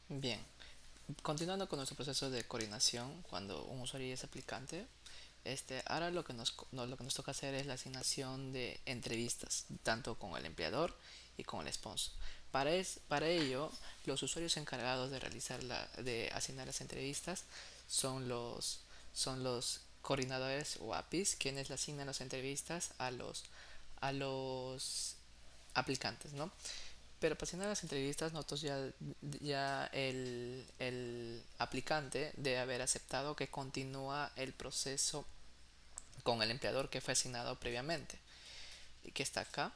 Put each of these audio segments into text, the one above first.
Bien, continuando con nuestro proceso de coordinación, cuando un usuario es aplicante, ahora lo que nos toca hacer es la asignación de entrevistas, tanto con el empleador y con el sponsor. Para ello, los usuarios encargados de de asignar las entrevistas son son los coordinadores o APIs, quienes le asignan las entrevistas a los aplicantes, ¿no? Pero para asignar las entrevistas, ya el aplicante debe haber aceptado que continúa el proceso con el empleador que fue asignado previamente y que está acá,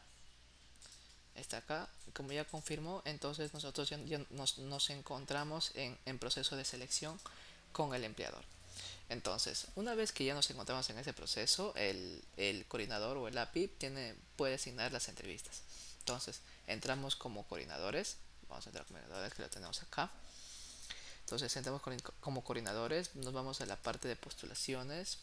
como ya confirmó, entonces nosotros nos encontramos en proceso de selección con el empleador. Entonces, una vez que ya nos encontramos en ese proceso, el coordinador o el API puede asignar las entrevistas. Entonces, entramos como coordinadores, vamos a entrar como coordinadores que lo tenemos acá. Entonces, entramos como coordinadores, nos vamos a la parte de postulaciones,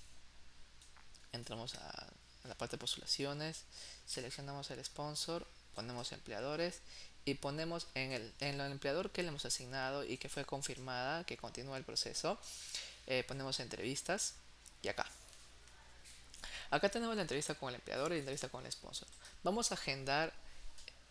entramos a la parte de postulaciones, seleccionamos el sponsor, ponemos empleadores y ponemos en el empleador que le hemos asignado y que fue confirmada que continúa el proceso, ponemos entrevistas y acá tenemos la entrevista con el empleador y la entrevista con el sponsor. Vamos a agendar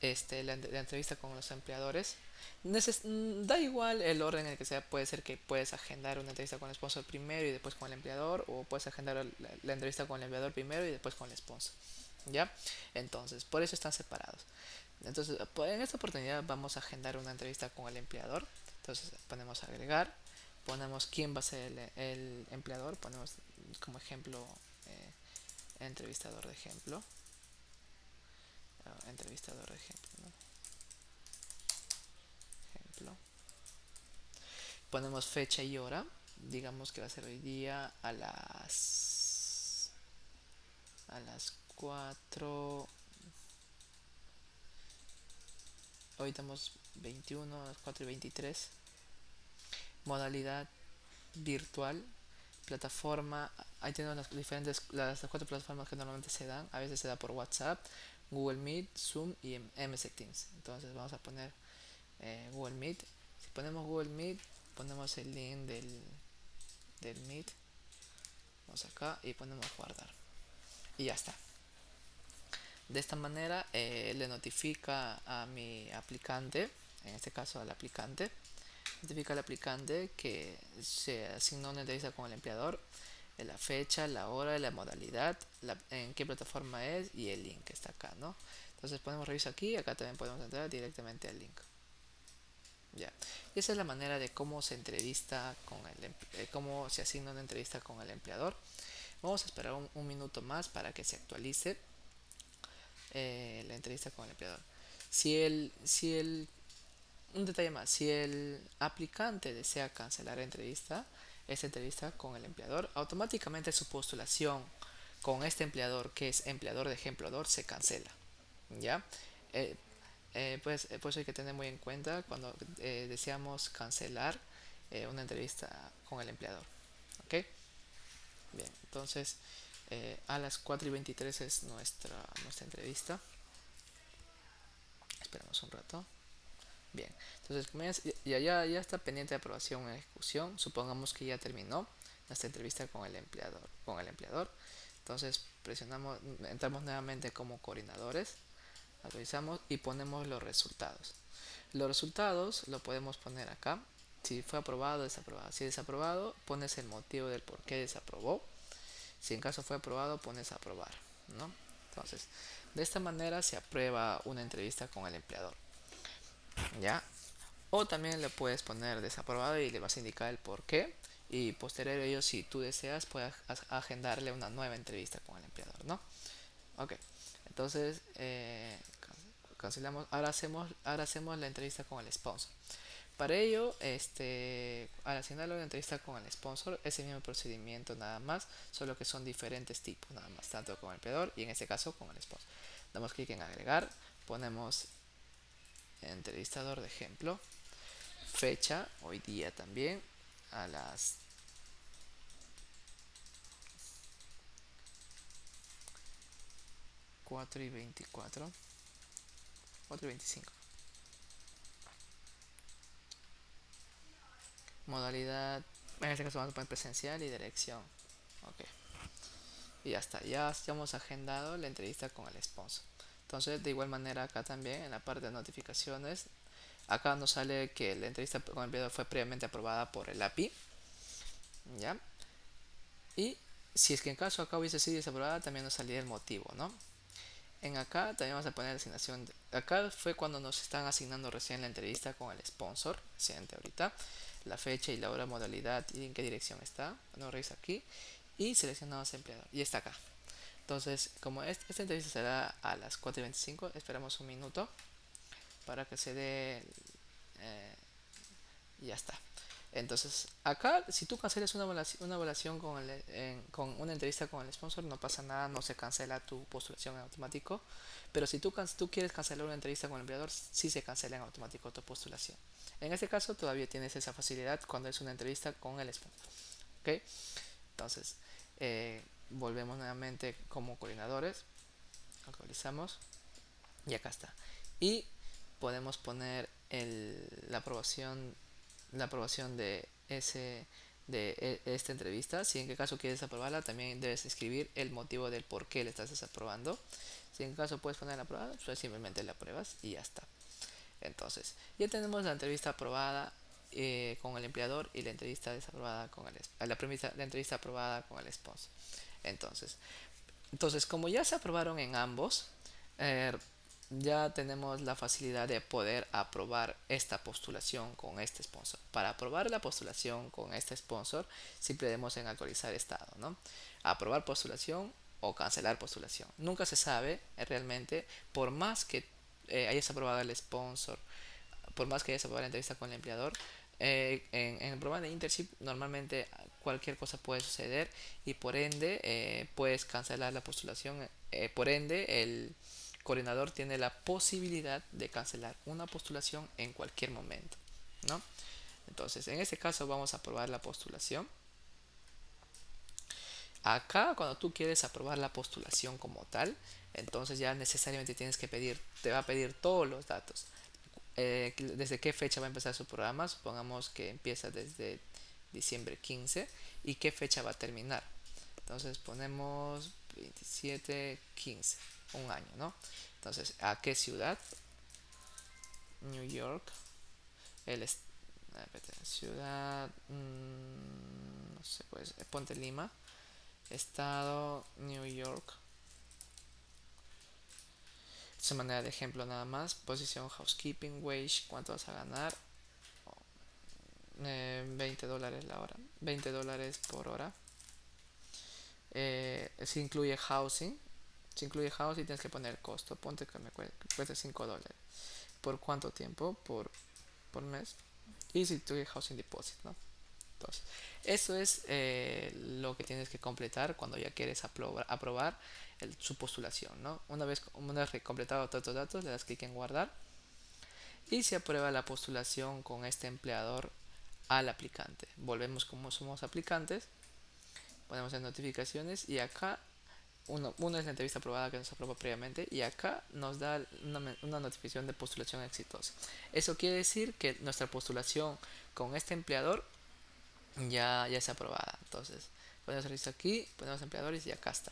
la entrevista con los empleadores. Da igual el orden en el que sea, puede ser que puedes agendar una entrevista con el sponsor primero y después con el empleador, o puedes agendar la entrevista con el empleador primero y después con el sponsor. ¿Ya? Entonces, por eso están separados. Entonces, pues, en esta oportunidad vamos a agendar una entrevista con el empleador. Entonces, ponemos agregar, ponemos quién va a ser el empleador, ponemos como ejemplo entrevistador de ejemplo, entrevistador de ejemplo, ¿no? Ejemplo. Ponemos fecha y hora, digamos que va a ser hoy día a las 4. Hoy estamos 21 a las 4:23. Modalidad virtual, plataforma. Ahí tenemos las cuatro plataformas que normalmente se dan. A veces se da por WhatsApp, Google Meet, Zoom y MS Teams. Entonces vamos a poner Google Meet. Si ponemos Google Meet, ponemos el link del Meet. Vamos acá y ponemos guardar. Y ya está. De esta manera le notifica a mi aplicante, en este caso al aplicante, notifica al aplicante que se asignó una entrevista con el empleador, la fecha, la hora, la modalidad, en qué plataforma es y el link que está acá, ¿no? Entonces podemos revisar aquí, acá también podemos entrar directamente al link. Ya. Y esa es la manera de cómo se entrevista cómo se asigna una entrevista con el empleador. Vamos a esperar un minuto más para que se actualice la entrevista con el empleador. Si el, un detalle más, si el aplicante desea cancelar esta entrevista con el empleador, automáticamente su postulación con este empleador, que es empleador de ejemplo se cancela. ¿Ya? Eh, pues hay que tener muy en cuenta cuando deseamos cancelar una entrevista con el empleador. ¿Ok? Bien, entonces a las 4:23 es nuestra entrevista. Esperamos un rato. Bien, entonces como ya está pendiente de aprobación en ejecución. Supongamos que ya terminó nuestra entrevista con el empleador. Entonces entramos nuevamente como coordinadores, actualizamos y ponemos los resultados. Los resultados lo podemos poner acá. Si fue aprobado o desaprobado. Si es desaprobado, pones el motivo del por qué desaprobó. Si en caso fue aprobado, pones aprobar, ¿no? Entonces, de esta manera se aprueba una entrevista con el empleador. ¿Ya? O también le puedes poner desaprobado y le vas a indicar el por qué. Y posterior a ello, si tú deseas, puedes agendarle una nueva entrevista con el empleador, ¿no? Ok, entonces cancelamos. Ahora hacemos la entrevista con el sponsor. Para ello, al asignarle una entrevista con el sponsor, es el mismo procedimiento nada más, solo que son diferentes tipos nada más, tanto con el empleador y en este caso con el sponsor. Damos clic en agregar, ponemos entrevistador de ejemplo, fecha, hoy día también, a las 4:24, 4:25. modalidad, en este caso vamos a poner presencial y dirección. Ok. Y ya está, ya hemos agendado la entrevista con el sponsor. Entonces, de igual manera acá también en la parte de notificaciones, acá nos sale que la entrevista con el empleador fue previamente aprobada por el API, ¿ya? Y si es que en caso acá hubiese sido desaprobada, también nos salía el motivo, ¿no? En acá también vamos a poner la asignación. Acá fue cuando nos están asignando recién la entrevista con el sponsor, reciente ahorita, la fecha y la hora, modalidad y en qué dirección está. Bueno, revisa aquí y seleccionamos empleador y está acá. Entonces, como esta entrevista será a las 4:25, esperamos un minuto para que se dé. Y ya está. Entonces, acá, si tú cancelas una evaluación con una entrevista con el sponsor, no pasa nada, no se cancela tu postulación en automático. Pero si tú quieres cancelar una entrevista con el empleador, sí se cancela en automático tu postulación. En este caso, todavía tienes esa facilidad cuando es una entrevista con el sponsor. ¿Ok? Entonces, volvemos nuevamente como coordinadores, actualizamos y acá está. Y podemos poner la aprobación de esta entrevista. Si en qué caso quieres aprobarla, también debes escribir el motivo del por qué le estás desaprobando. Si en qué caso puedes poner aprobada, pues simplemente la apruebas y ya está. Entonces, ya tenemos la entrevista aprobada con el empleador y la entrevista desaprobada con la entrevista aprobada con el sponsor. Entonces, como ya se aprobaron en ambos, eh, ya tenemos la facilidad de poder aprobar esta postulación con este sponsor. Para aprobar la postulación con este sponsor, siempre debemos en actualizar estado, ¿no? Aprobar postulación o cancelar postulación. Nunca se sabe realmente, por más que hayas aprobado el sponsor, por más que hayas aprobado la entrevista con el empleador, en el programa de internship normalmente cualquier cosa puede suceder y por ende puedes cancelar la postulación. Por ende, el coordinador tiene la posibilidad de cancelar una postulación en cualquier momento, ¿no? Entonces, en este caso vamos a aprobar la postulación. Acá, cuando tú quieres aprobar la postulación como tal, entonces ya necesariamente te va a pedir todos los datos. Desde qué fecha va a empezar su programa. Supongamos que empieza desde diciembre 15 y qué fecha va a terminar. Entonces ponemos 27/15, un año, ¿no? Entonces, ¿a qué ciudad? New York. El ciudad, no sé, pues ponte Lima. Estado, New York. Es una manera de ejemplo nada más. Posición housekeeping, wage, ¿cuánto vas a ganar? $20 la hora, $20 por hora. Si incluye housing, tienes que poner costo. Ponte que me cueste $5. ¿Por cuánto tiempo? Por mes. Y si incluye housing deposit, ¿no? Entonces, eso es lo que tienes que completar cuando ya quieres aprobar su postulación, ¿no? Una vez completado todos los datos, le das clic en guardar y se aprueba la postulación con este empleador al aplicante. Volvemos como somos aplicantes, ponemos en notificaciones y acá uno es la entrevista aprobada que nos aprobó previamente y acá nos da una notificación de postulación exitosa. Eso quiere decir que nuestra postulación con este empleador ya está aprobada. Entonces, ponemos el aquí, ponemos empleadores y acá está.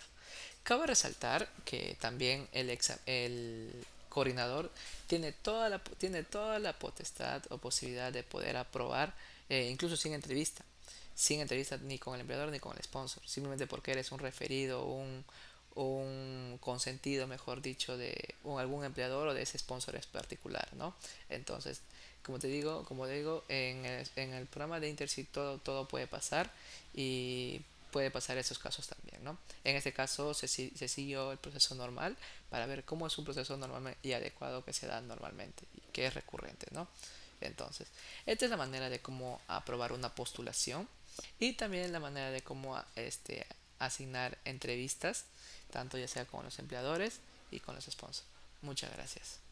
Cabe resaltar que también el coordinador tiene toda la potestad o posibilidad de poder aprobar, incluso sin entrevista ni con el empleador ni con el sponsor, simplemente porque eres un referido, un consentido, mejor dicho, de algún empleador o de ese sponsor en particular, ¿no? Entonces, como te digo, en el programa de Internship todo puede pasar y puede pasar esos casos también, ¿no? En este caso se siguió el proceso normal para ver cómo es un proceso normal y adecuado que se da normalmente y que es recurrente, ¿no? Entonces, esta es la manera de cómo aprobar una postulación y también la manera de cómo asignar entrevistas, tanto ya sea con los empleadores y con los sponsors. Muchas gracias.